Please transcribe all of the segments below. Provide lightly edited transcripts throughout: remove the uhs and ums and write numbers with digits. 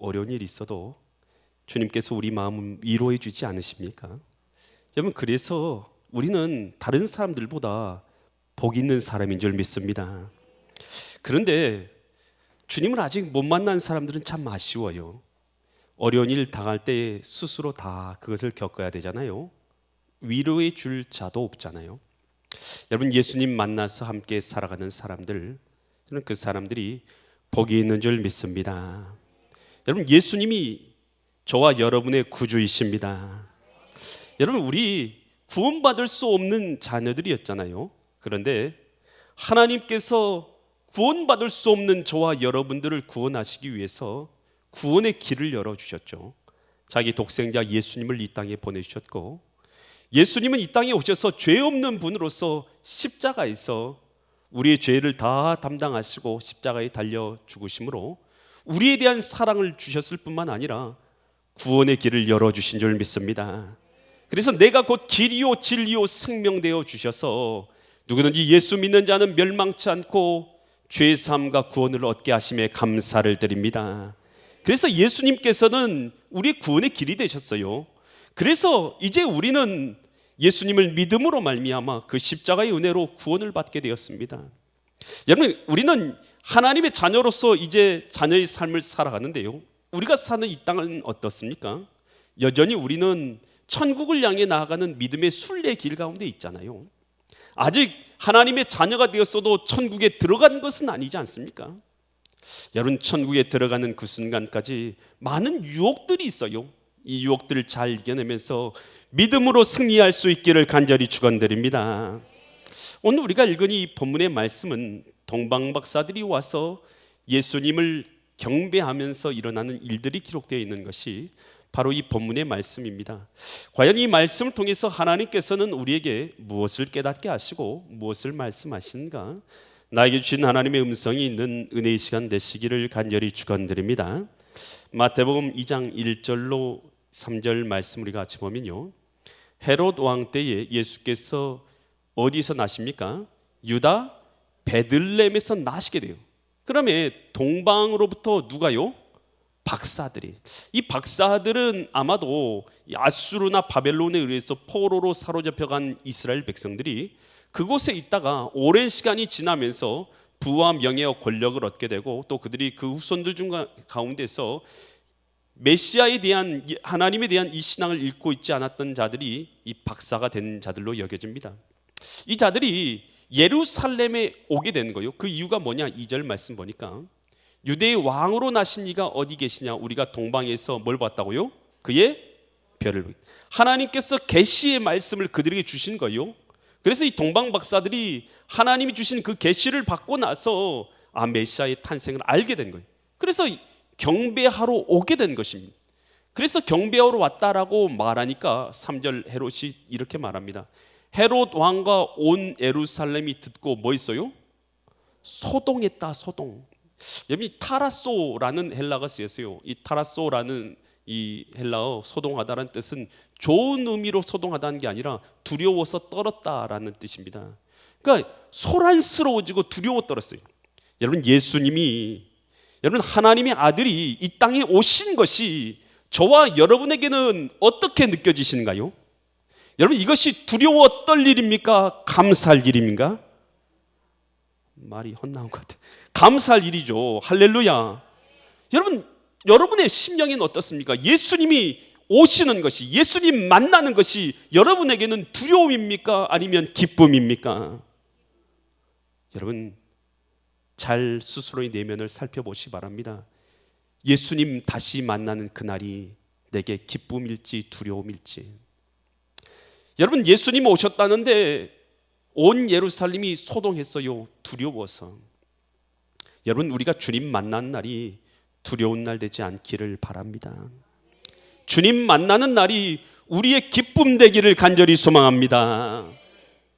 어려운 일이 있어도 주님께서 우리 마음을 위로해 주지 않으십니까? 여러분, 그래서 우리는 다른 사람들보다 복 있는 사람인 줄 믿습니다. 그런데 주님을 아직 못 만난 사람들은 참 아쉬워요. 어려운 일 당할 때 스스로 다 그것을 겪어야 되잖아요. 위로해 줄 자도 없잖아요. 여러분, 예수님 만나서 함께 살아가는 사람들, 저는 그 사람들이 복이 있는 줄 믿습니다. 여러분, 예수님이 저와 여러분의 구주이십니다. 여러분, 우리 구원받을 수 없는 자녀들이었잖아요. 그런데 하나님께서 구원받을 수 없는 저와 여러분들을 구원하시기 위해서 구원의 길을 열어주셨죠. 자기 독생자 예수님을 이 땅에 보내주셨고, 예수님은 이 땅에 오셔서 죄 없는 분으로서 십자가에서 우리의 죄를 다 담당하시고 십자가에 달려 죽으심으로 우리에 대한 사랑을 주셨을 뿐만 아니라 구원의 길을 열어주신 줄 믿습니다. 그래서 내가 곧 길이요 진리요 생명 되어 주셔서 누구든지 예수 믿는 자는 멸망치 않고 죄 사함과 구원을 얻게 하심에 감사를 드립니다. 그래서 예수님께서는 우리의 구원의 길이 되셨어요. 그래서 이제 우리는 예수님을 믿음으로 말미암아 그 십자가의 은혜로 구원을 받게 되었습니다. 여러분, 우리는 하나님의 자녀로서 이제 자녀의 삶을 살아가는데요, 우리가 사는 이 땅은 어떻습니까? 여전히 우리는 천국을 향해 나아가는 믿음의 순례 길 가운데 있잖아요. 아직 하나님의 자녀가 되었어도 천국에 들어간 것은 아니지 않습니까? 여러분, 천국에 들어가는 그 순간까지 많은 유혹들이 있어요. 이 유혹들을 잘 이겨내면서 믿음으로 승리할 수 있기를 간절히 축원드립니다. 오늘 우리가 읽은 이 본문의 말씀은 동방박사들이 와서 예수님을 경배하면서 일어나는 일들이 기록되어 있는 것이 바로 이 본문의 말씀입니다. 과연 이 말씀을 통해서 하나님께서는 우리에게 무엇을 깨닫게 하시고 무엇을 말씀하시는가? 나에게 주신 하나님의 음성이 있는 은혜의 시간 되시기를 간절히 축원드립니다. 마태복음 2장 1절로 3절 말씀 우리가 같이 보면요, 헤롯 왕 때에 예수께서 어디서 나십니까? 유다 베들레헴에서 나시게 돼요. 그러면 동방으로부터 누가요? 박사들이. 이 박사들은 아마도 아수르나 바벨론에 의해서 포로로 사로잡혀간 이스라엘 백성들이 그곳에 있다가 오랜 시간이 지나면서 부와 명예와 권력을 얻게 되고, 또 그들이 그 후손들 중 가운데서 메시아에 대한, 하나님에 대한 이 신앙을 잃고 있지 않았던 자들이 이 박사가 된 자들로 여겨집니다. 이 자들이 예루살렘에 오게 된 거예요. 그 이유가 뭐냐? 2절 말씀 보니까 유대의 왕으로 나신 이가 어디 계시냐? 우리가 동방에서 뭘 봤다고요? 그의 별을. 하나님께서 계시의 말씀을 그들에게 주신 거예요. 그래서 이 동방 박사들이 하나님이 주신 그 계시를 받고 나서 메시아의 탄생을 알게 된 거예요. 그래서 경배하러 오게 된 것입니다. 그래서 경배하러 왔다라고 말하니까 3절 헤롯이 이렇게 말합니다. 헤롯 왕과 온 예루살렘이 듣고 뭐 있어요? 소동했다. 소동. 여기 타라소라는 헬라가 쓰였어요. 이 타라소라는 이 헬라어 소동하다라는 뜻은 좋은 의미로 소동하다는 게 아니라 두려워서 떨었다라는 뜻입니다. 그러니까 소란스러워지고 두려워 떨었어요. 여러분, 여러분, 하나님의 아들이 이 땅에 오신 것이 저와 여러분에게는 어떻게 느껴지시는가요? 여러분, 이것이 두려워 떨 일입니까? 감사할 일입니까? 말이 헛나온 것 같아요. 감사할 일이죠. 할렐루야. 여러분의 심령은 어떻습니까? 예수님이 오시는 것이, 예수님 만나는 것이 여러분에게는 두려움입니까? 아니면 기쁨입니까? 여러분, 잘 스스로의 내면을 살펴보시기 바랍니다. 예수님 다시 만나는 그날이 내게 기쁨일지 두려움일지. 여러분, 예수님 오셨다는데 온 예루살렘이 소동했어요. 두려워서. 여러분, 우리가 주님 만난 날이 두려운 날 되지 않기를 바랍니다. 주님 만나는 날이 우리의 기쁨 되기를 간절히 소망합니다.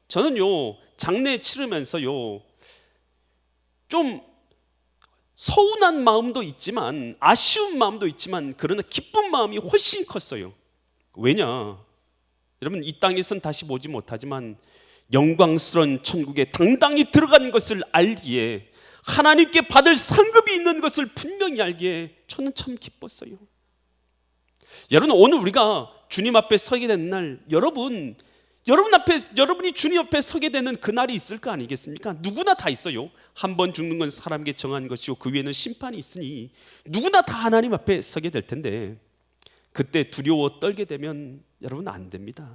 저는요, 장례 치르면서요, 좀 서운한 마음도 있지만, 아쉬운 마음도 있지만, 그러나 기쁜 마음이 훨씬 컸어요. 왜냐? 여러분, 이 땅에선 다시 보지 못하지만 영광스러운 천국에 당당히 들어간 것을 알기에 하나님께 받을 상급이 있는 것을 분명히 알기에 저는 참 기뻤어요. 여러분, 오늘 우리가 주님 앞에 서게 되는 날, 여러분이 주님 앞에 서게 되는 그날이 있을 거 아니겠습니까? 누구나 다 있어요. 한 번 죽는 건 사람에게 정한 것이고 그 위에는 심판이 있으니 누구나 다 하나님 앞에 서게 될 텐데, 그때 두려워 떨게 되면 여러분 안 됩니다.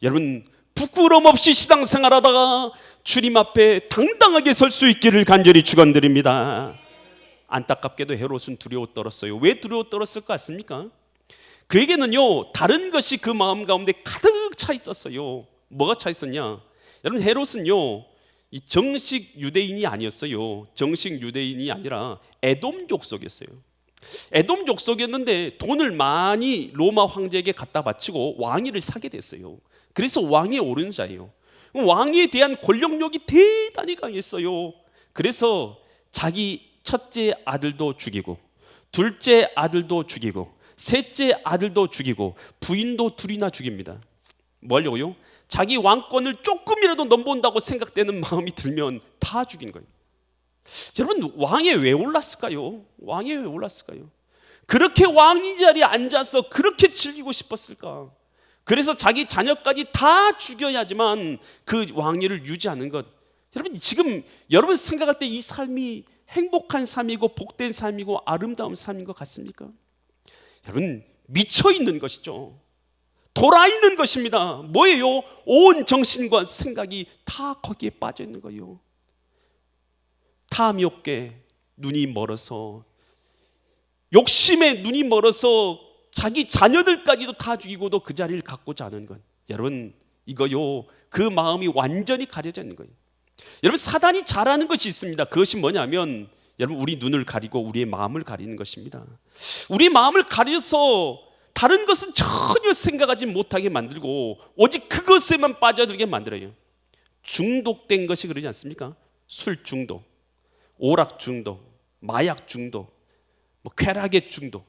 여러분, 부끄러움 없이 신앙생활하다가 주님 앞에 당당하게 설 수 있기를 간절히 축원드립니다. 안타깝게도 헤롯은 두려워 떨었어요. 왜 두려워 떨었을 것 같습니까? 그에게는요, 다른 것이 그 마음 가운데 가득 차 있었어요. 뭐가 차 있었냐? 여러분, 헤롯은요, 이 정식 유대인이 아니었어요. 정식 유대인이 아니라 에돔 족속이었어요. 에돔 족속이었는데 돈을 많이 로마 황제에게 갖다 바치고 왕위를 사게 됐어요. 그래서 왕위에 오른 자예요. 왕위에 대한 권력욕이 대단히 강했어요. 그래서 자기 첫째 아들도 죽이고, 둘째 아들도 죽이고, 셋째 아들도 죽이고, 부인도 둘이나 죽입니다. 뭐 하려고요? 자기 왕권을 조금이라도 넘본다고 생각되는 마음이 들면 다 죽인 거예요. 여러분, 왕에 왜 올랐을까요? 왕에 왜 올랐을까요? 그렇게 왕위 자리에 앉아서 그렇게 즐기고 싶었을까? 그래서 자기 자녀까지 다 죽여야지만 그 왕위를 유지하는 것. 여러분, 지금 여러분 생각할 때 이 삶이 행복한 삶이고 복된 삶이고 아름다운 삶인 것 같습니까? 여러분, 미쳐 있는 것이죠. 돌아 있는 것입니다. 뭐예요? 온 정신과 생각이 다 거기에 빠져 있는 거예요. 탐욕에 눈이 멀어서, 욕심에 눈이 멀어서 자기 자녀들까지도 다 죽이고도 그 자리를 갖고자 하는 것. 여러분, 이거요, 그 마음이 완전히 가려져 있는 거예요. 여러분, 사단이 잘하는 것이 있습니다. 그것이 뭐냐면, 여러분, 우리 눈을 가리고 우리의 마음을 가리는 것입니다. 우리 마음을 가려서 다른 것은 전혀 생각하지 못하게 만들고 오직 그것에만 빠져들게 만들어요. 중독된 것이 그러지 않습니까? 술 중독, 오락 중독, 마약 중독, 쾌락의 중독.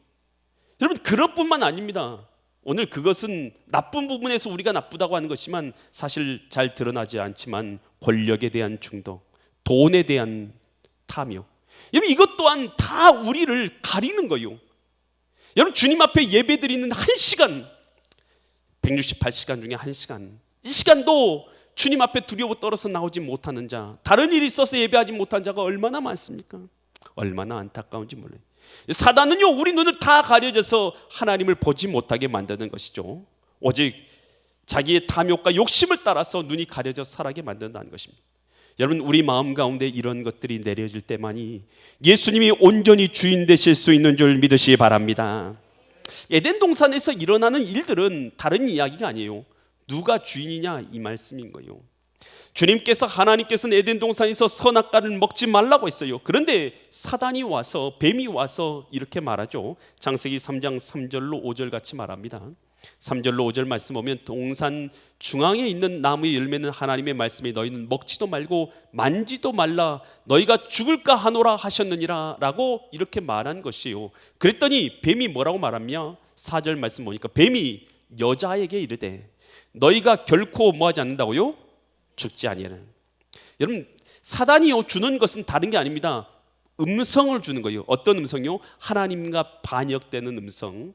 여러분, 그것뿐만 아닙니다. 오늘 그것은 나쁜 부분에서 우리가 나쁘다고 하는 것이지만 사실 잘 드러나지 않지만 권력에 대한 중독, 돈에 대한 탐욕, 여러분, 이것 또한 다 우리를 가리는 거예요. 여러분, 주님 앞에 예배 드리는 1시간, 168시간 중에 1시간, 이 시간도 주님 앞에 두려워 떨어서 나오지 못하는 자, 다른 일이 있어서 예배하지 못한 자가 얼마나 많습니까? 얼마나 안타까운지 몰라요. 사단은요, 우리 눈을 다 가려져서 하나님을 보지 못하게 만드는 것이죠. 오직 자기의 탐욕과 욕심을 따라서 눈이 가려져 살아게 만든다는 것입니다. 여러분, 우리 마음 가운데 이런 것들이 내려질 때만이 예수님이 온전히 주인 되실 수 있는 줄 믿으시기 바랍니다. 에덴 동산에서 일어나는 일들은 다른 이야기가 아니에요. 누가 주인이냐, 이 말씀인 거예요. 하나님께서는 에덴 동산에서 선악과를 먹지 말라고 했어요. 그런데 사단이 와서, 뱀이 와서 이렇게 말하죠. 창세기 3장 3절로 5절 같이 말합니다. 3절로 5절 말씀 보면, 동산 중앙에 있는 나무의 열매는 하나님의 말씀에 너희는 먹지도 말고 만지도 말라, 너희가 죽을까 하노라 하셨느니라 라고 이렇게 말한 것이에요. 그랬더니 뱀이 뭐라고 말하냐? 4절 말씀 보니까 뱀이 여자에게 이르되 너희가 결코 뭐하지 않는다고요? 죽지 아니하는. 여러분, 사단이요, 주는 것은 다른 게 아닙니다. 음성을 주는 거예요. 어떤 음성이요? 하나님과 반역되는 음성,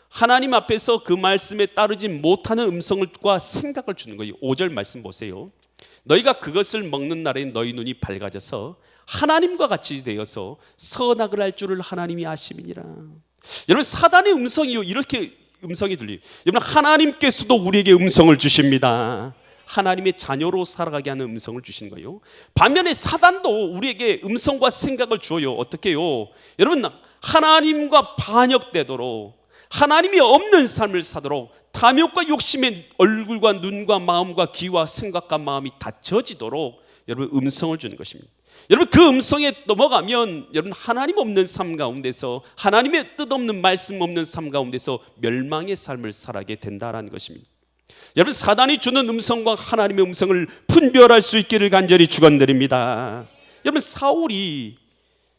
하나님 앞에서 그 말씀에 따르지 못하는 음성과 생각을 주는 거예요. 5절 말씀 보세요. 너희가 그것을 먹는 날에 너희 눈이 밝아져서 하나님과 같이 되어서 선악을 할 줄을 하나님이 아심이니라. 여러분, 사단의 음성이요, 이렇게 음성이 들려요. 여러분, 하나님께서도 우리에게 음성을 주십니다. 하나님의 자녀로 살아가게 하는 음성을 주시는 거예요. 반면에 사단도 우리에게 음성과 생각을 주어요. 어떻게 해요? 여러분, 하나님과 반역되도록, 하나님이 없는 삶을 사도록, 탐욕과 욕심에 얼굴과 눈과 마음과 귀와 생각과 마음이 닫혀지도록 여러분 음성을 주는 것입니다. 여러분, 그 음성에 넘어가면 여러분 하나님 없는 삶 가운데서, 하나님의 뜻없는 말씀 없는 삶 가운데서 멸망의 삶을 살아게 된다라는 것입니다. 여러분, 사단이 주는 음성과 하나님의 음성을 분별할 수 있기를 간절히 축원드립니다. 여러분, 사울이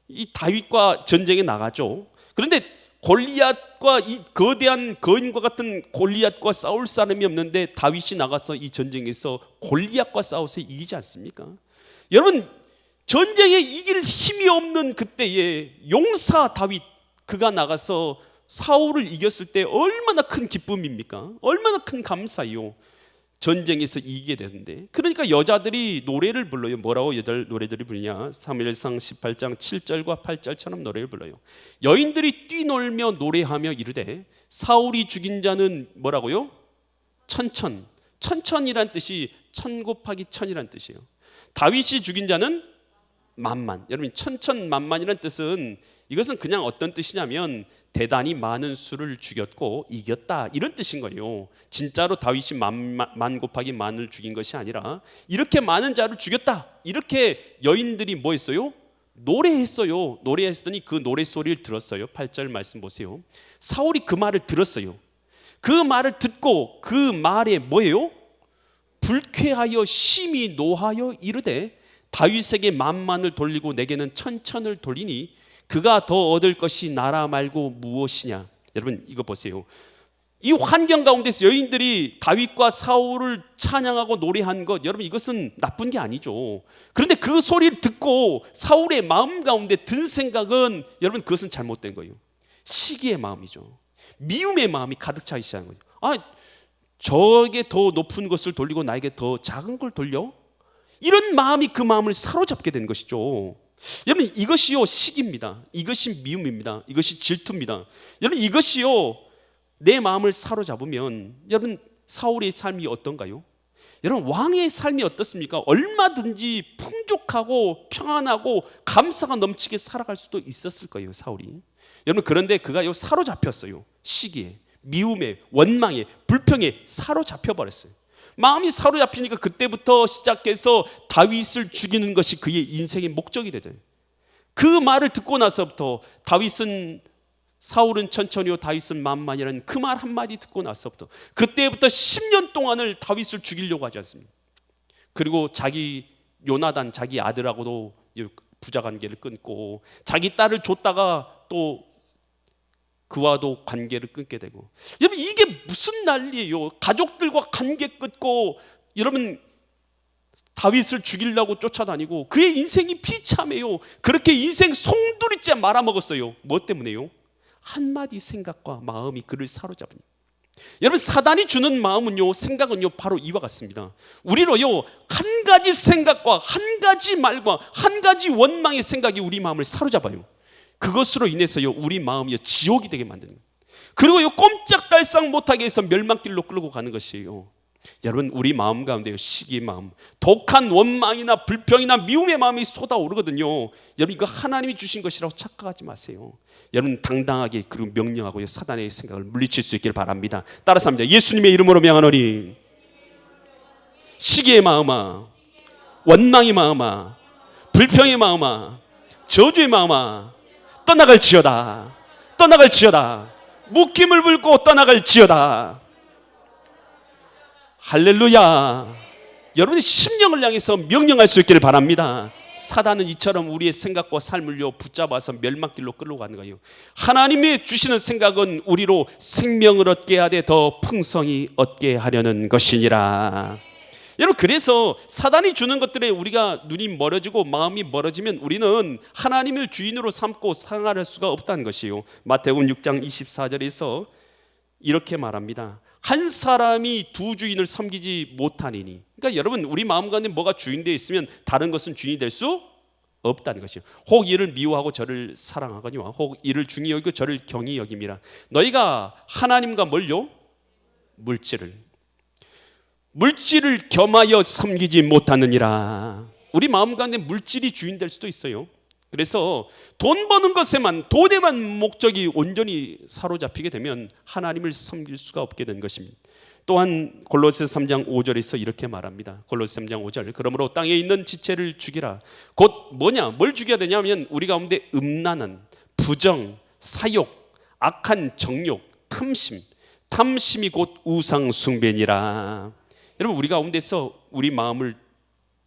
이 다윗과 전쟁에 나가죠. 그런데 골리앗과, 이 거대한 거인과 같은 골리앗과 싸울 사람이 없는데 다윗이 나가서 이 전쟁에서 골리앗과 싸워서 이기지 않습니까? 여러분, 전쟁에 이길 힘이 없는 그때에 용사 다윗, 그가 나가서 사울을 이겼을 때 얼마나 큰 기쁨입니까? 얼마나 큰 감사요. 전쟁에서 이기게 되는데, 그러니까 여자들이 노래를 불러요. 뭐라고 여자 노래들이 부르냐? 사무엘상 18장 7절과 8절처럼 노래를 불러요. 여인들이 뛰놀며 노래하며 이르되 사울이 죽인 자는 뭐라고요? 천천. 천천이란 뜻이 천 곱하기 천이란 뜻이에요. 다윗이 죽인 자는 만만. 여러분, 천천만만이란 뜻은, 이것은 그냥 어떤 뜻이냐면 대단히 많은 수를 죽였고 이겼다, 이런 뜻인 거예요. 진짜로 다윗이 만 곱하기 만을 죽인 것이 아니라 이렇게 많은 자를 죽였다, 이렇게 여인들이 뭐 했어요? 노래했어요. 노래했더니 그 노래소리를 들었어요. 8절 말씀 보세요. 사울이 그 말을 들었어요. 그 말을 듣고 그 말에 뭐예요? 불쾌하여 심히 노하여 이르되 다윗에게 만만을 돌리고 내게는 천천을 돌리니 그가 더 얻을 것이 나라 말고 무엇이냐. 여러분, 이거 보세요. 이 환경 가운데서 여인들이 다윗과 사울을 찬양하고 노래한 것, 여러분, 이것은 나쁜 게 아니죠. 그런데 그 소리를 듣고 사울의 마음 가운데 든 생각은, 여러분, 그것은 잘못된 거예요. 시기의 마음이죠. 미움의 마음이 가득 차 있어야 하는 거예요. 저에게 더 높은 것을 돌리고 나에게 더 작은 걸 돌려? 이런 마음이 그 마음을 사로잡게 된 것이죠. 여러분, 이것이요 시기입니다. 이것이 미움입니다. 이것이 질투입니다. 여러분, 이것이요 내 마음을 사로잡으면, 여러분, 사울의 삶이 어떤가요? 여러분, 왕의 삶이 어떻습니까? 얼마든지 풍족하고 평안하고 감사가 넘치게 살아갈 수도 있었을 거예요, 사울이. 여러분, 그런데 그가 사로잡혔어요. 시기에, 미움에, 원망에, 불평에 사로잡혀 버렸어요. 마음이 사로잡히니까 그때부터 시작해서 다윗을 죽이는 것이 그의 인생의 목적이 되죠. 그 말을 듣고 나서부터 사울은 천천히요 다윗은 만만이라는 그 말 한마디 듣고 나서부터 그때부터 10년 동안을 다윗을 죽이려고 하지 않습니다. 그리고 자기 요나단, 자기 아들하고도 부자관계를 끊고 자기 딸을 줬다가 또 그와도 관계를 끊게 되고, 여러분, 이게 무슨 난리예요? 가족들과 관계 끊고, 여러분, 다윗을 죽이려고 쫓아다니고 그의 인생이 비참해요. 그렇게 인생 송두리째 말아먹었어요. 뭐 때문에요? 한마디 생각과 마음이 그를 사로잡으니. 여러분, 사단이 주는 마음은요, 생각은요, 바로 이와 같습니다. 우리로요, 한 가지 생각과 한 가지 말과 한 가지 원망의 생각이 우리 마음을 사로잡아요. 그것으로 인해서요 우리 마음이 지옥이 되게 만드는 거예요. 그리고요 꼼짝달싹 못하게 해서 멸망길로 끌고 가는 것이에요. 여러분, 우리 마음 가운데요 시기의 마음, 독한 원망이나 불평이나 미움의 마음이 쏟아오르거든요. 여러분, 이거 하나님이 주신 것이라고 착각하지 마세요. 여러분, 당당하게 그리고 명령하고요 사단의 생각을 물리칠 수 있기를 바랍니다. 따라서 합니다. 예수님의 이름으로 명하노니 시기의 마음아, 원망의 마음아, 불평의 마음아, 저주의 마음아, 떠나갈지어다. 떠나갈지어다. 묶임을 불고 떠나갈지어다. 할렐루야. 여러분의 심령을 향해서 명령할 수 있기를 바랍니다. 사단은 이처럼 우리의 생각과 삶을요 붙잡아서 멸망길로 끌고 가는 거예요. 하나님이 주시는 생각은 우리로 생명을 얻게 하되 더 풍성히 얻게 하려는 것이니라. 여러분, 그래서 사단이 주는 것들에 우리가 눈이 멀어지고 마음이 멀어지면 우리는 하나님을 주인으로 삼고 살아갈 수가 없다는 것이에요. 마태복음 6장 24절에서 이렇게 말합니다. 한 사람이 두 주인을 섬기지 못하니니. 그러니까 여러분, 우리 마음 가운데 뭐가 주인되어 있으면 다른 것은 주인이 될 수 없다는 것이요. 혹 이를 미워하고 저를 사랑하거니와 혹 이를 중히 여기고 저를 경히 여김이라. 너희가 하나님과 뭘요? 물질을 겸하여 섬기지 못하느니라. 우리 마음 가운데 물질이 주인 될 수도 있어요. 그래서 돈 버는 것에만, 돈에만 목적이 온전히 사로잡히게 되면 하나님을 섬길 수가 없게 된 것입니다. 또한 골로새서 3장 5절에서 이렇게 말합니다. 골로새 3장 5절. 그러므로 땅에 있는 지체를 죽이라. 곧 뭐냐? 뭘 죽여야 되냐면 우리 가운데 음란한 부정, 사욕, 악한 정욕, 탐심이 곧 우상 숭배니라. 여러분, 우리 가운데서 우리 마음을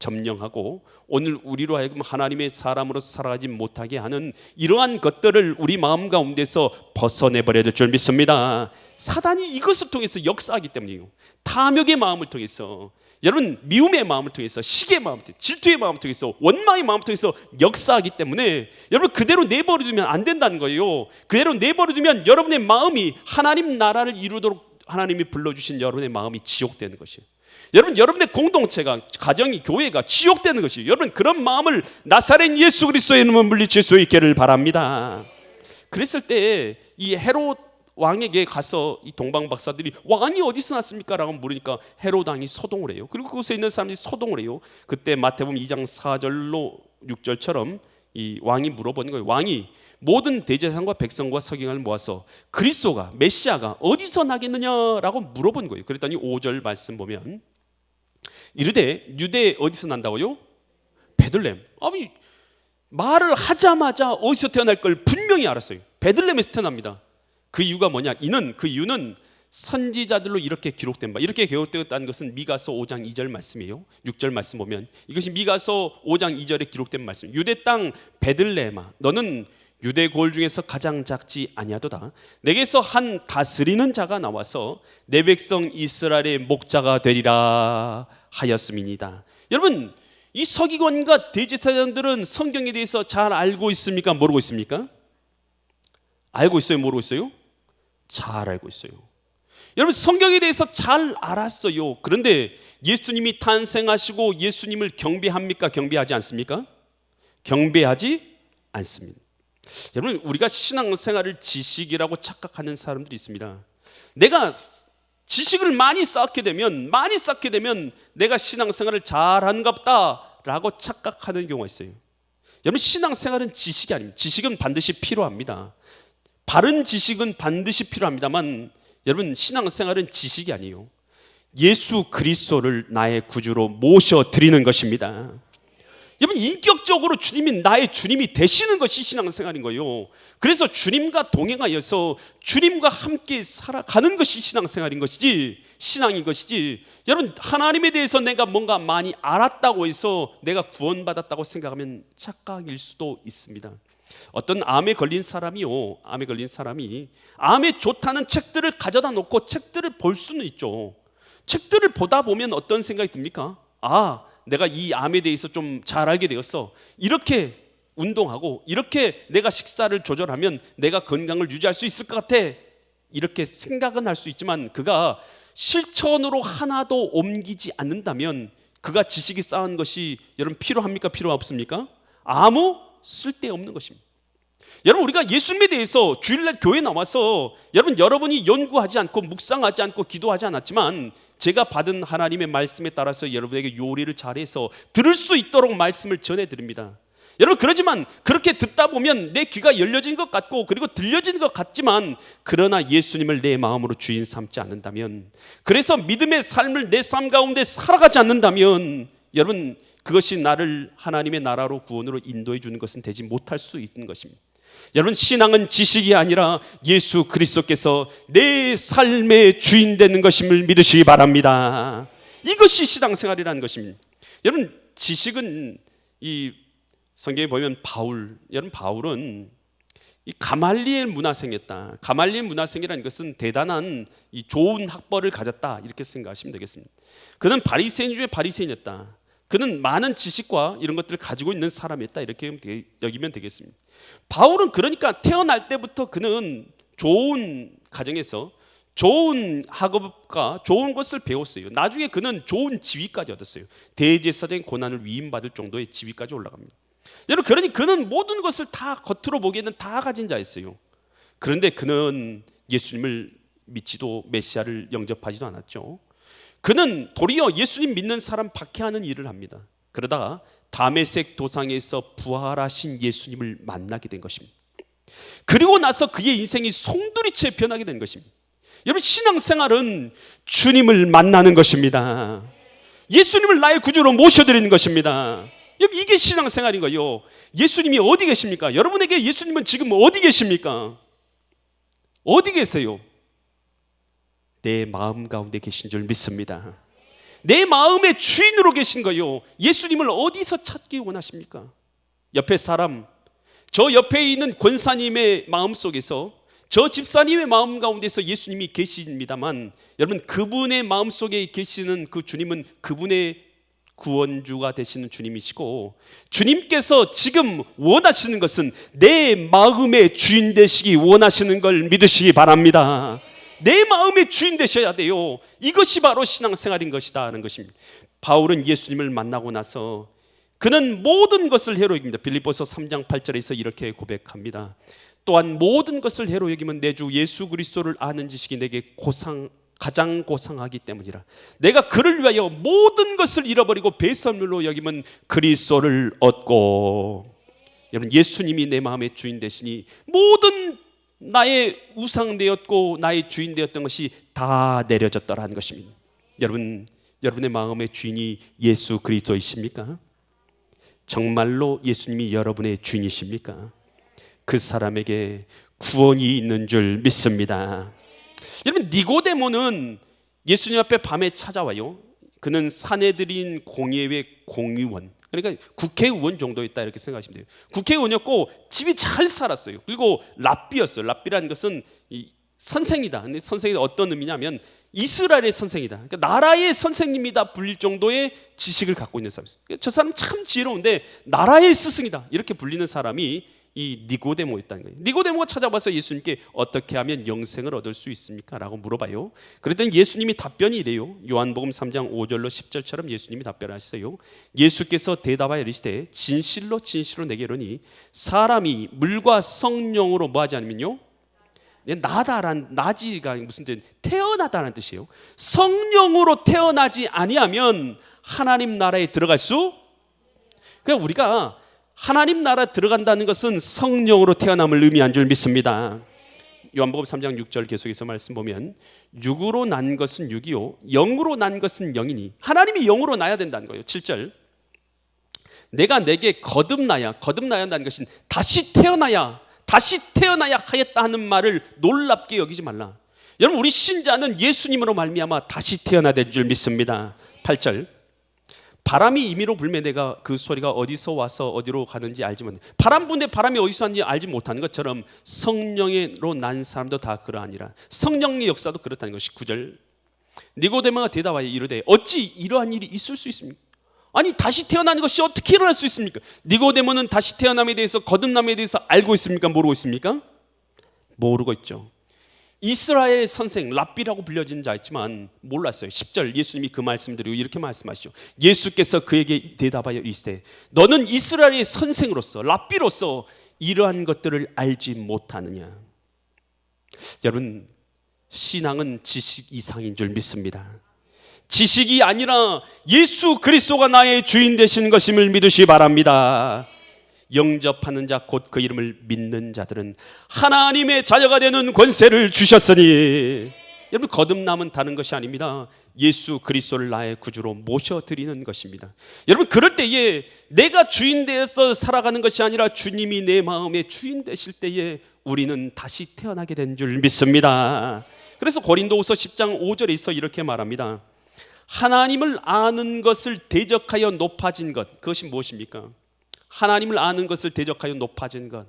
점령하고 오늘 우리로 하여금 하나님의 사람으로서 살아가지 못하게 하는 이러한 것들을 우리 마음 가운데서 벗어내버려야 될 줄 믿습니다. 사단이 이것을 통해서 역사하기 때문이에요. 탐욕의 마음을 통해서, 여러분 미움의 마음을 통해서, 시기의 마음을 통해서, 질투의 마음을 통해서, 원망의 마음을 통해서 역사하기 때문에 여러분 그대로 내버려두면 안 된다는 거예요. 그대로 내버려두면 여러분의 마음이 하나님 나라를 이루도록 하나님이 불러주신 여러분의 마음이 지옥되는 것이에요. 여러분, 여러분의 공동체가, 가정이, 교회가 지옥되는 것이에요. 여러분 그런 마음을 나사렛 예수 그리스도의 이름으로 물리칠 수 있기를 바랍니다. 그랬을 때 이 헤롯 왕에게 가서 이 동방 박사들이 왕이 어디서 났습니까? 라고 물으니까 헤롯 왕이 소동을 해요. 그리고 그곳에 있는 사람들이 소동을 해요. 그때 마태복음 2장 4절로 6절처럼 이 왕이 물어보는 거예요. 왕이 모든 대제사장과 백성과 서기관을 모아서 그리스도가, 메시아가 어디서 나겠느냐라고 물어본 거예요. 그랬더니 5절 말씀 보면 이르되 유대 어디서 난다고요? 베들레헴. 아니, 말을 하자마자 어디서 태어날 걸 분명히 알았어요. 베들레헴에서 태어납니다. 그 이유가 뭐냐? 그 이유는 선지자들로 이렇게 기록된 바, 이렇게 기록되었다는 것은 미가서 5장 2절 말씀이에요. 6절 말씀 보면 이것이 미가서 5장 2절에 기록된 말씀. 유대 땅 베들레헴아, 너는 유대 고을 중에서 가장 작지 아니하도다. 내게서 한 다스리는 자가 나와서 내 백성 이스라엘의 목자가 되리라 하였음이니이다. 여러분, 이 서기관과 대제사장들은 성경에 대해서 잘 알고 있습니까? 모르고 있습니까? 알고 있어요? 모르고 있어요? 잘 알고 있어요. 여러분, 성경에 대해서 잘 알았어요. 그런데 예수님이 탄생하시고 예수님을 경배합니까? 경배하지 않습니까? 경배하지 않습니다. 여러분, 우리가 신앙생활을 지식이라고 착각하는 사람들이 있습니다. 내가 지식을 많이 쌓게 되면 내가 신앙생활을 잘하는가 보다라고 착각하는 경우가 있어요. 여러분, 신앙생활은 지식이 아닙니다. 지식은 반드시 필요합니다. 바른 지식은 반드시 필요합니다만 여러분, 신앙생활은 지식이 아니에요. 예수 그리스도를 나의 구주로 모셔드리는 것입니다. 여러분, 인격적으로 주님이 나의 주님이 되시는 것이 신앙생활인 거예요. 그래서 주님과 동행하여서 주님과 함께 살아가는 것이 신앙생활인 것이지, 신앙인 것이지, 여러분 하나님에 대해서 내가 뭔가 많이 알았다고 해서 내가 구원받았다고 생각하면 착각일 수도 있습니다. 어떤 암에 걸린 사람이 암에 좋다는 책들을 가져다 놓고 책들을 볼 수는 있죠. 책들을 보다 보면 어떤 생각이 듭니까? 아, 내가 이 암에 대해서 좀 잘 알게 되었어. 이렇게 운동하고 이렇게 내가 식사를 조절하면 내가 건강을 유지할 수 있을 것 같아. 이렇게 생각은 할 수 있지만 그가 실천으로 하나도 옮기지 않는다면 그가 지식이 쌓은 것이 여러분 필요합니까? 필요 없습니까? 아무 쓸데없는 것입니다. 여러분, 우리가 예수님에 대해서 주일날 교회 나와서 여러분이 연구하지 않고 묵상하지 않고 기도하지 않았지만 제가 받은 하나님의 말씀에 따라서 여러분에게 요리를 잘해서 들을 수 있도록 말씀을 전해드립니다. 여러분, 그러지만 그렇게 듣다 보면 내 귀가 열려진 것 같고 그리고 들려진 것 같지만 그러나 예수님을 내 마음으로 주인 삼지 않는다면, 그래서 믿음의 삶을 내 삶 가운데 살아가지 않는다면 여러분, 그것이 나를 하나님의 나라로 구원으로 인도해 주는 것은 되지 못할 수 있는 것입니다. 여러분, 신앙은 지식이 아니라 예수 그리스도께서 내 삶의 주인 되는 것임을 믿으시기 바랍니다. 이것이 신앙생활이라는 것입니다. 여러분, 지식은 이 성경에 보면 바울은 이 가말리엘 문화생이었다. 가말리엘 문화생이라는 것은 대단한 이 좋은 학벌을 가졌다, 이렇게 생각하시면 되겠습니다. 그는 바리새인 중에 바리새인이었다. 그는 많은 지식과 이런 것들을 가지고 있는 사람이었다, 이렇게 여기면 되겠습니다. 바울은 그러니까 태어날 때부터 그는 좋은 가정에서 좋은 학업과 좋은 것을 배웠어요. 나중에 그는 좋은 지위까지 얻었어요. 대제사장의 고난을 위임받을 정도의 지위까지 올라갑니다. 여러분, 그러니 그는 모든 것을 다 겉으로 보기에는 다 가진 자였어요. 그런데 그는 예수님을 믿지도 메시아를 영접하지도 않았죠. 그는 도리어 예수님 믿는 사람 박해하는 일을 합니다. 그러다가 다메섹 도상에서 부활하신 예수님을 만나게 된 것입니다. 그리고 나서 그의 인생이 송두리째 변하게 된 것입니다. 여러분, 신앙생활은 주님을 만나는 것입니다. 예수님을 나의 구주로 모셔드리는 것입니다. 여러분, 이게 신앙생활인 거예요. 예수님이 어디 계십니까? 여러분에게 예수님은 지금 어디 계십니까? 어디 계세요? 내 마음 가운데 계신 줄 믿습니다. 내 마음의 주인으로 계신 거요. 예수님을 어디서 찾기 원하십니까? 옆에 사람, 저 옆에 있는 권사님의 마음속에서, 저 집사님의 마음 가운데서 예수님이 계십니다만, 여러분 그분의 마음속에 계시는 그 주님은 그분의 구원주가 되시는 주님이시고, 주님께서 지금 원하시는 것은 내 마음의 주인 되시기 원하시는 걸 믿으시기 바랍니다. 내 마음의 주인 되셔야 돼요. 이것이 바로 신앙생활인 것이다 하는 것입니다. 바울은 예수님을 만나고 나서 그는 모든 것을 해로 여깁니다. 빌립보서 3장 8절에서 이렇게 고백합니다. 또한 모든 것을 해로 여기면 내 주 예수 그리스도를 아는 지식이 내게 가장 고상하기 때문이라. 내가 그를 위하여 모든 것을 잃어버리고 배설물로 여기면 그리스도를 얻고. 여러분 예수님이 내 마음의 주인 되시니 모든 나의 우상 되었고 나의 주인 되었던 것이 다 내려졌더라는 것입니다. 여러분의 마음의 주인이 예수 그리스도이십니까? 정말로 예수님이 여러분의 주인이십니까? 그 사람에게 구원이 있는 줄 믿습니다. 여러분 니고데모는 예수님 앞에 밤에 찾아와요. 그는 사내들인 공예회 공의원, 그러니까 국회의원 정도였다 이렇게 생각하시면 돼요. 국회의원이었고 집이 잘 살았어요. 그리고 랍비였어요. 랍비라는 것은 선생이다. 근데 선생이 어떤 의미냐면 이스라엘의 선생이다. 그러니까 나라의 선생님이다 불릴 정도의 지식을 갖고 있는 사람이었어요. 저 사람 참 지혜로운데 나라의 스승이다 이렇게 불리는 사람이 이 니고데모였다는 거예요. 니고데모가 찾아와서 예수님께 어떻게 하면 영생을 얻을 수 있습니까? 라고 물어봐요. 그랬더니 예수님이 답변이 이래요. 요한복음 3장 5절로 10절처럼 예수님이 답변하셨어요. 예수께서 대답하여 이르시되 진실로 진실로 내게 이르니 사람이 물과 성령으로 뭐하지 않으면요, 나지가 무슨 뜻? 태어나다는 뜻이에요. 성령으로 태어나지 아니하면 하나님 나라에 들어갈 수. 그러니까 우리가 하나님 나라 들어간다는 것은 성령으로 태어남을 의미한 줄 믿습니다. 요한복음 3장 6절 계속해서 말씀 보면 육으로 난 것은 육이요 영으로 난 것은 영이니, 하나님이 영으로 나야 된다는 거예요. 7절 내가 내게 거듭나야한다는 것은 다시 태어나야 하였다 하는 말을 놀랍게 여기지 말라. 여러분 우리 신자는 예수님으로 말미암아 다시 태어나야 될 줄 믿습니다. 8절 바람이 임의로 불면 내가 그 소리가 어디서 와서 어디로 가는지 알지 못해. 바람 부는데 바람이 어디서 왔는지 알지 못하는 것처럼 성령으로 난 사람도 다 그러하니라. 성령의 역사도 그렇다는 것이 9절 니고데모가 대답하여 이르되 어찌 이러한 일이 있을 수 있습니까? 아니 다시 태어나는 것이 어떻게 일어날 수 있습니까? 니고데모는 다시 태어남에 대해서 거듭남에 대해서 알고 있습니까? 모르고 있습니까? 모르고 있죠. 이스라엘 선생 랍비라고 불려진 자였지만 몰랐어요. 10절 예수님이 그 말씀 드리고 이렇게 말씀하시죠. 예수께서 그에게 대답하여 이르시되 너는 이스라엘의 선생으로서 랍비로서 이러한 것들을 알지 못하느냐. 여러분 신앙은 지식 이상인 줄 믿습니다. 지식이 아니라 예수 그리스도가 나의 주인 되신 것임을 믿으시기 바랍니다. 영접하는 자 곧 그 이름을 믿는 자들은 하나님의 자녀가 되는 권세를 주셨으니. 여러분 거듭남은 다른 것이 아닙니다. 예수 그리스도를 나의 구주로 모셔드리는 것입니다. 여러분 그럴 때에 내가 주인 되어서 살아가는 것이 아니라 주님이 내 마음의 주인 되실 때에 우리는 다시 태어나게 된 줄 믿습니다. 그래서 고린도후서 10장 5절에서 이렇게 말합니다. 하나님을 아는 것을 대적하여 높아진 것, 그것이 무엇입니까? 하나님을 아는 것을 대적하여 높아진 것.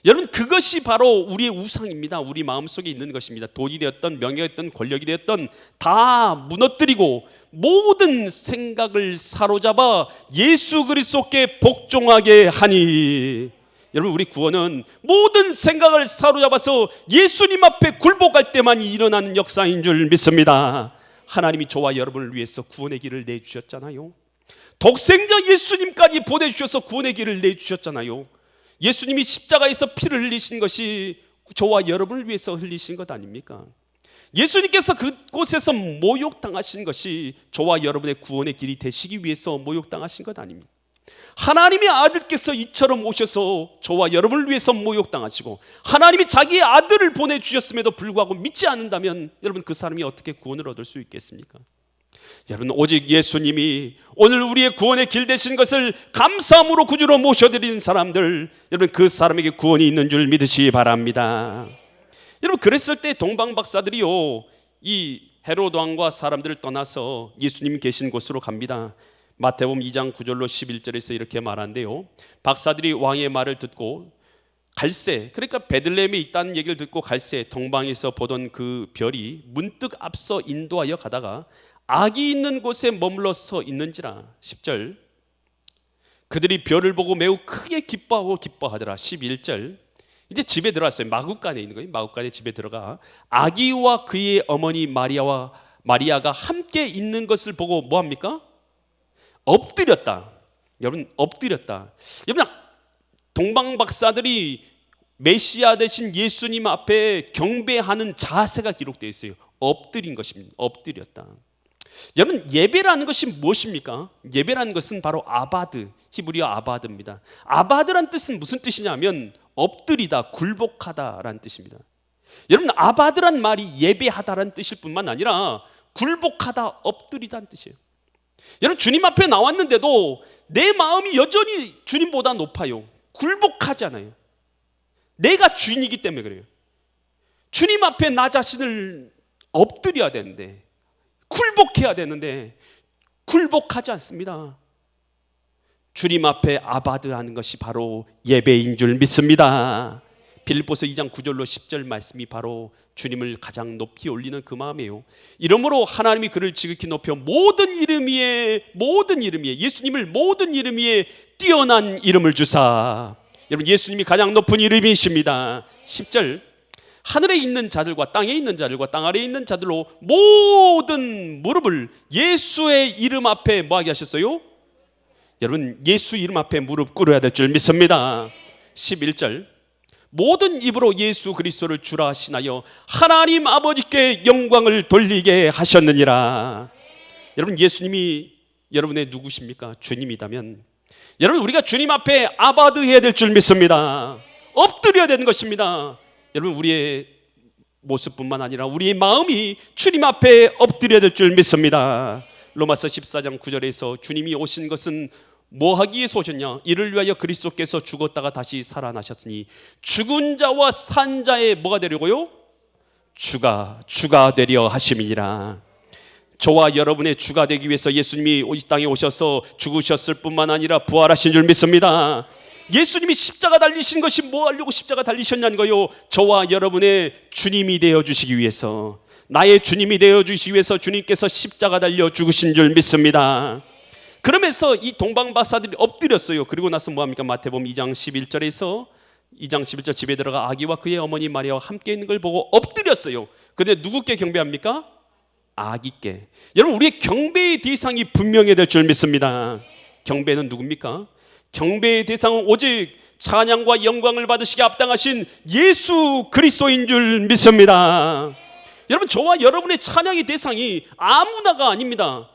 여러분 그것이 바로 우리의 우상입니다. 우리 마음속에 있는 것입니다. 돈이 되었던 명예가 되었던 권력이 되었던 다 무너뜨리고 모든 생각을 사로잡아 예수 그리스도께 복종하게 하니. 여러분 우리 구원은 모든 생각을 사로잡아서 예수님 앞에 굴복할 때만이 일어나는 역사인 줄 믿습니다. 하나님이 저와 여러분을 위해서 구원의 길을 내주셨잖아요. 독생자 예수님까지 보내주셔서 구원의 길을 내주셨잖아요. 예수님이 십자가에서 피를 흘리신 것이 저와 여러분을 위해서 흘리신 것 아닙니까? 예수님께서 그곳에서 모욕당하신 것이 저와 여러분의 구원의 길이 되시기 위해서 모욕당하신 것 아닙니까? 하나님의 아들께서 이처럼 오셔서 저와 여러분을 위해서 모욕당하시고 하나님이 자기의 아들을 보내주셨음에도 불구하고 믿지 않는다면 여러분 그 사람이 어떻게 구원을 얻을 수 있겠습니까? 여러분 오직 예수님이 오늘 우리의 구원의 길 되신 것을 감사함으로 구주로 모셔드린 사람들, 여러분 그 사람에게 구원이 있는 줄 믿으시기 바랍니다. 여러분 그랬을 때 동방 박사들이요 이 헤로드 왕과 사람들을 떠나서 예수님이 계신 곳으로 갑니다. 마태복음 2장 9절로 11절에서 이렇게 말하는데요, 박사들이 왕의 말을 듣고 갈새, 그러니까 베들레헴에 있다는 얘기를 듣고 갈새 동방에서 보던 그 별이 문득 앞서 인도하여 가다가 악이 있는 곳에 머물러서 있는지라. 10절, 그들이 별을 보고 매우 크게 기뻐하고 기뻐하더라. 11절, 이제 집에 들어왔어요. 마구간에 있는 거예요. 마구간에 집에 들어가 아기와 그의 어머니 마리아가 함께 있는 것을 보고 뭐합니까? 엎드렸다. 여러분, 엎드렸다. 여러분, 동방 박사들이 메시아 되신 예수님 앞에 경배하는 자세가 기록되어 있어요. 엎드린 것입니다. 엎드렸다. 여러분, 예배라는 것이 무엇입니까? 예배라는 것은 바로 아바드, 히브리어 아바드입니다. 아바드란 뜻은 무슨 뜻이냐면 엎드리다, 굴복하다라는 뜻입니다. 여러분, 아바드란 말이 예배하다라는 뜻일 뿐만 아니라 굴복하다, 엎드리다는 뜻이에요. 여러분, 주님 앞에 나왔는데도 내 마음이 여전히 주님보다 높아요. 굴복하지 않아요. 내가 주인이기 때문에 그래요. 주님 앞에 나 자신을 엎드려야 되는데, 굴복해야 되는데 굴복하지 않습니다. 주님 앞에 아바드하는 것이 바로 예배인 줄 믿습니다. 빌립보서 2장 9절로 10절 말씀이 바로 주님을 가장 높이 올리는 그 마음이에요. 이러므로 하나님이 그를 지극히 높여 모든 이름 위에 예수님을 모든 이름 위에 뛰어난 이름을 주사. 여러분, 예수님이 가장 높은 이름이십니다. 10절, 하늘에 있는 자들과 땅에 있는 자들과 땅 아래에 있는 자들로 모든 무릎을 예수의 이름 앞에 뭐하게 하셨어요? 여러분, 예수 이름 앞에 무릎 꿇어야 될 줄 믿습니다. 11절, 모든 입으로 예수 그리스도를 주라 하시나요 하나님 아버지께 영광을 돌리게 하셨느니라. 여러분, 예수님이 여러분의 누구십니까? 주님이다면 여러분, 우리가 주님 앞에 아바드 해야 될 줄 믿습니다. 엎드려야 되는 것입니다. 여러분, 우리의 모습뿐만 아니라 우리의 마음이 주님 앞에 엎드려야 될 줄 믿습니다. 로마서 14장 9절에서 주님이 오신 것은 뭐 하기 위해서 오셨냐? 이를 위하여 그리스도께서 죽었다가 다시 살아나셨으니 죽은 자와 산 자의 뭐가 되려고요? 주가 되려 하심이니라. 저와 여러분의 주가 되기 위해서 예수님이 이 땅에 오셔서 죽으셨을 뿐만 아니라 부활하신 줄 믿습니다. 예수님이 십자가 달리신 것이 뭐 하려고 십자가 달리셨냐는 거요, 저와 여러분의 주님이 되어주시기 위해서, 나의 주님이 되어주시기 위해서 주님께서 십자가 달려 죽으신 줄 믿습니다. 그러면서 이 동방박사들이 엎드렸어요. 그리고 나서 뭐합니까? 마태복음 2장 11절 집에 들어가 아기와 그의 어머니 마리아와 함께 있는 걸 보고 엎드렸어요. 그런데 누구께 경배합니까? 아기께. 여러분, 우리의 경배의 대상이 분명해야 될 줄 믿습니다. 경배는 누굽니까? 경배의 대상은 오직 찬양과 영광을 받으시기에 합당하신 예수 그리스도인 줄 믿습니다. 여러분, 저와 여러분의 찬양의 대상이 아무나가 아닙니다.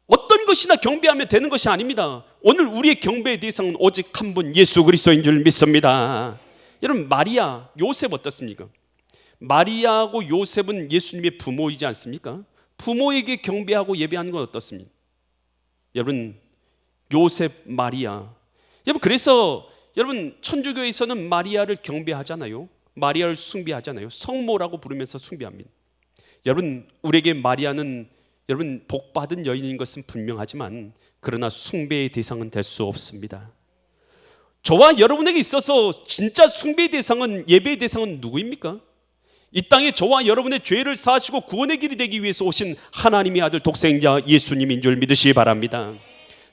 어떤 것이나 경배하면 되는 것이 아닙니다. 오늘 우리의 경배의 대상은 오직 한 분 예수 그리스도인 줄 믿습니다. 여러분, 마리아, 요셉 어떻습니까? 마리아하고 요셉은 예수님의 부모이지 않습니까? 부모에게 경배하고 예배하는 건 어떻습니까? 여러분, 요셉, 마리아. 여러분, 그래서 여러분, 천주교에서는 마리아를 경배하잖아요. 마리아를 숭배하잖아요. 성모라고 부르면서 숭배합니다. 여러분, 우리에게 마리아는 여러분 복받은 여인인 것은 분명하지만 그러나 숭배의 대상은 될 수 없습니다. 저와 여러분에게 있어서 진짜 숭배의 대상은, 예배의 대상은 누구입니까? 이 땅에 저와 여러분의 죄를 사하시고 구원의 길이 되기 위해서 오신 하나님의 아들 독생자 예수님인 줄 믿으시기 바랍니다.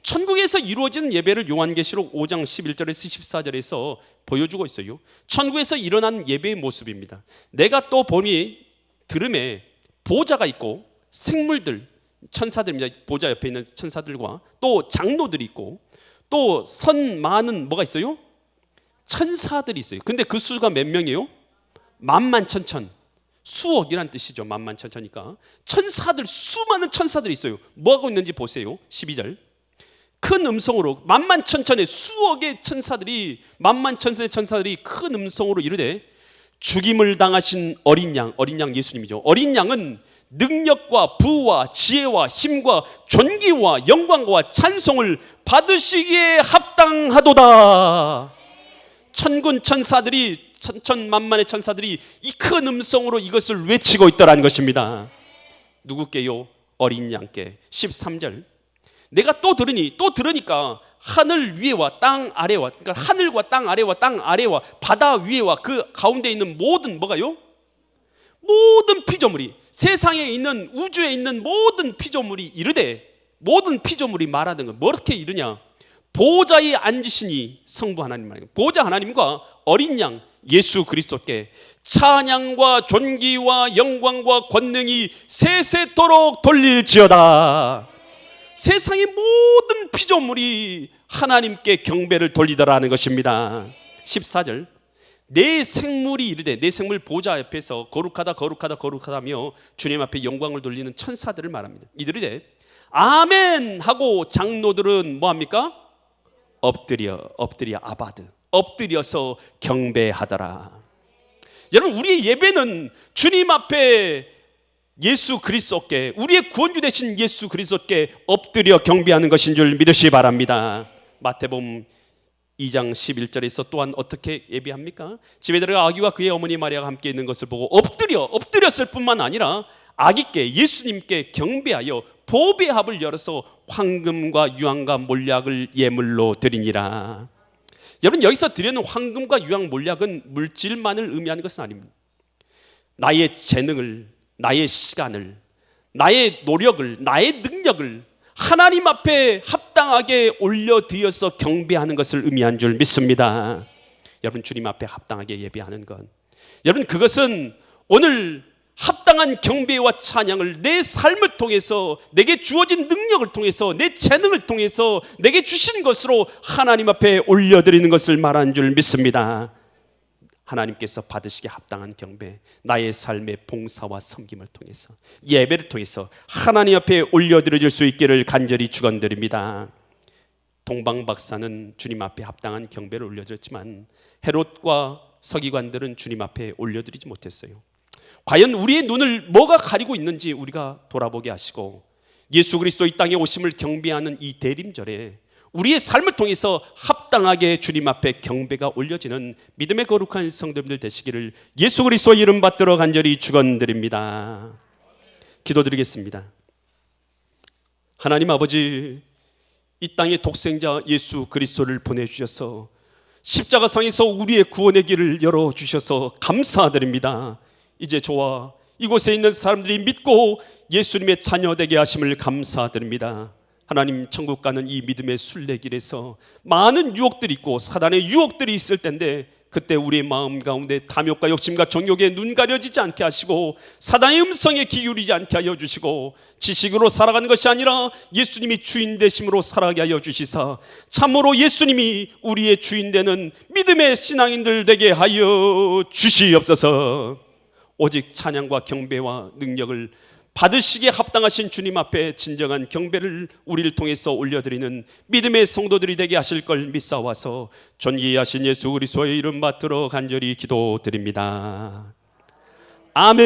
천국에서 이루어지는 예배를 요한계시록 5장 11절에서 14절에서 보여주고 있어요. 천국에서 일어난 예배의 모습입니다. 내가 또 보니 들음에 보좌가 있고 생물들, 천사들입니다. 보좌 옆에 있는 천사들과 또 장로들이 있고 또 선 많은 뭐가 있어요? 천사들이 있어요. 근데 그 수가 몇 명이에요? 만만천천, 수억이란 뜻이죠. 만만천천이니까 천사들, 수많은 천사들이 있어요. 뭐하고 있는지 보세요. 12절, 큰 음성으로 만만천천의 수억의 천사들이, 만만천천의 천사들이 큰 음성으로 이르되 죽임을 당하신 어린 양, 어린 양 예수님이죠. 어린 양은 능력과 부와 지혜와 힘과 존귀와 영광과 찬송을 받으시기에 합당하도다. 천군 천사들이, 천천만만의 천사들이 이 큰 음성으로 이것을 외치고 있더라는 것입니다. 누구께요? 어린 양께. 13절. 내가 또 들으니까 하늘 위에와 땅 아래와, 그러니까 하늘과 땅 아래와 땅 아래와 바다 위에와 그 가운데 있는 모든 뭐가요? 모든 피조물이, 세상에 있는, 우주에 있는 모든 피조물이 이르되, 모든 피조물이 말하는 건 뭐 이렇게 이르냐? 보좌에 앉으시니, 성부 하나님 말이에요. 보좌 하나님과 어린 양 예수 그리스도께 찬양과 존귀와 영광과 권능이 세세토록 돌릴지어다. 세상의 모든 피조물이 하나님께 경배를 돌리더라는 것입니다. 14절. 내 생물이 이르되, 내 생물 보좌 옆에서 거룩하다 거룩하다 거룩하다며 주님 앞에 영광을 돌리는 천사들을 말합니다. 이들이 아멘 하고 장로들은 뭐합니까? 엎드려 아바드, 엎드려서 경배하더라. 여러분, 우리의 예배는 주님 앞에 예수 그리스도께, 우리의 구원주 되신 예수 그리스도께 엎드려 경배하는 것인 줄 믿으시기 바랍니다. 마태복음 2장 11절에서 또한 어떻게 예배합니까? 집에 들어가 아기와 그의 어머니 마리아가 함께 있는 것을 보고 엎드렸을 뿐만 아니라 아기께, 예수님께 경배하여 보배합을 열어서 황금과 유황과 몰약을 예물로 드리니라. 여러분, 여기서 드리는 황금과 유황 몰약은 물질만을 의미하는 것은 아닙니다. 나의 재능을, 나의 시간을, 나의 노력을, 나의 능력을 하나님 앞에 합당하게 올려드려서 경배하는 것을 의미한 줄 믿습니다. 여러분, 주님 앞에 합당하게 예배하는 것, 여러분, 그것은 오늘 합당한 경배와 찬양을 내 삶을 통해서, 내게 주어진 능력을 통해서, 내 재능을 통해서 내게 주신 것으로 하나님 앞에 올려드리는 것을 말한 줄 믿습니다. 하나님께서 받으시기에 합당한 경배, 나의 삶의 봉사와 섬김을 통해서, 예배를 통해서 하나님 앞에 올려드릴 수 있기를 간절히 축원드립니다. 동방 박사는 주님 앞에 합당한 경배를 올려드렸지만 헤롯과 서기관들은 주님 앞에 올려드리지 못했어요. 과연 우리의 눈을 뭐가 가리고 있는지 우리가 돌아보게 하시고, 예수 그리스도 이 땅에 오심을 경배하는 이 대림절에 우리의 삶을 통해서 합당하게 주님 앞에 경배가 올려지는 믿음의 거룩한 성도님들 되시기를 예수 그리스도 이름 받들어 간절히 축원드립니다. 기도드리겠습니다. 하나님 아버지, 이 땅에 독생자 예수 그리스도를 보내주셔서 십자가상에서 우리의 구원의 길을 열어주셔서 감사드립니다. 이제 저와 이곳에 있는 사람들이 믿고 예수님의 자녀 되게 하심을 감사드립니다. 하나님, 천국 가는 이 믿음의 순례길에서 많은 유혹들이 있고 사단의 유혹들이 있을 텐데, 그때 우리의 마음 가운데 탐욕과 욕심과 정욕에 눈 가려지지 않게 하시고 사단의 음성에 기울이지 않게 하여 주시고, 지식으로 살아가는 것이 아니라 예수님이 주인 되심으로 살아가게 하여 주시사 참으로 예수님이 우리의 주인 되는 믿음의 신앙인들 되게 하여 주시옵소서. 오직 찬양과 경배와 능력을 받으시기에 합당하신 주님 앞에 진정한 경배를 우리를 통해서 올려드리는 믿음의 성도들이 되게 하실 걸 믿사와서 존귀하신 예수 그리스도의 이름 받들어 간절히 기도드립니다. 아멘.